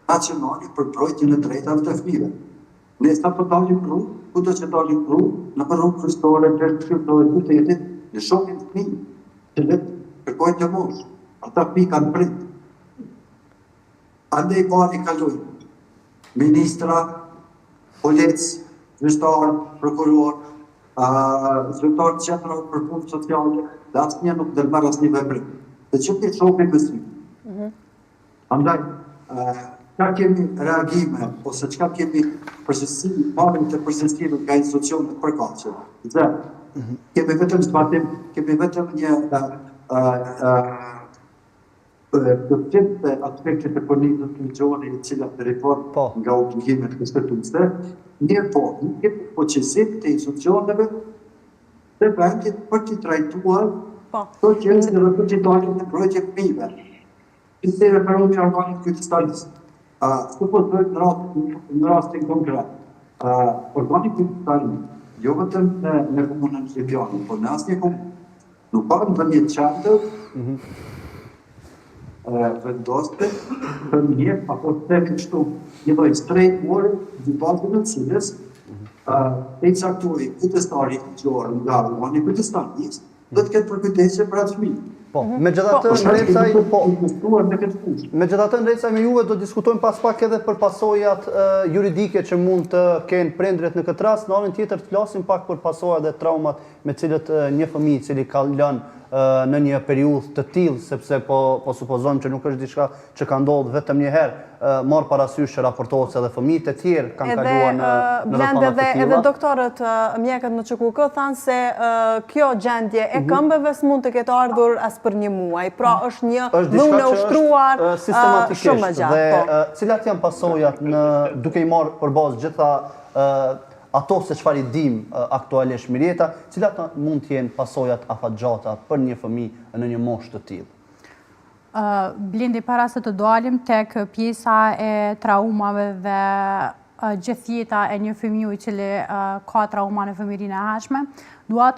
nacionale për mbrojtjen e drejtave të fëmijëve. Ne sa po dalim rrugë, kudo që dalim rrugë, në rrugë kryqëzore, drejt shqiptore, qytetit, ne shohim fëmijë që le kërkojnë të mosh. Ata fëmijë kanë prind. Andaj pari kalojnë. Ministra, polic, gjyqtar, prokuror, zyrtar qendror për punë sociale, dhe asnjë nuk ndërmarr asnjë veprim. Dhe që ti shohim me sy. Andaj, çka kemi reagime, ose çka kemi përgjegjësi, marrim të përgjegjësive nga institucionet përkatëse. Dhe kemi vetëm zbatim, kemi vetëm një përgjithë të aspektet e politisë të ligjore i cilat të reformë nga obligimet kushtetuese, mirë po, kemi fuqisim të institucioneve të vendit për të trajtuar këto gjëra në rrugëtimin e mbrojtjes së fëmijëve. Si referohemi organit qytetarisë. Supozoj në rastin konkret, organi qytetarisë, jo vetëm në komunën e Shqipërisë, por në asnjë komunë, nuk ka ndonjë qendër vendoste për një apo të kështu një lloj strejtore në bazën e cilës e caktoi qytetari ligjor nga organi qytetarisë do të ketë përkujdesje për atë fëmijë. Po, megjithatë ndërsa me juve do diskutojmë pas pak edhe për pasojat juridike që mund të kenë prindrit në këtë rast, në anën tjetër të flasim pak për pasojat dhe traumat me cilët një fëmijë i cili ka lënë në një periudhë të tillë, sepse po supozojmë që nuk është diçka që ka ndodhur vetëm një herë, marr parasysh që raportohet se edhe fëmijët e tjerë kanë kaluar në rrethana të tilla. Edhe doktorët, mjekët në QKK thanë se kjo gjendje e këmbëve s'mund të ketë ardhur as për një muaj. Pra është një dhunë e ushtruar shumë më gjatë. Dhe cilat janë pasojat duke i marrë për bazë gjitha ato se çfarë i dim aktualisht Mirjeta, cilat mund të jenë pasojat afatgjata për një fëmijë në një moshë të tillë? Blendi, para se të dalim tek pjesa e traumave dhe gjithjeta e një fëmiu i cili ka trauma në fëmijërinë e hershme, dua të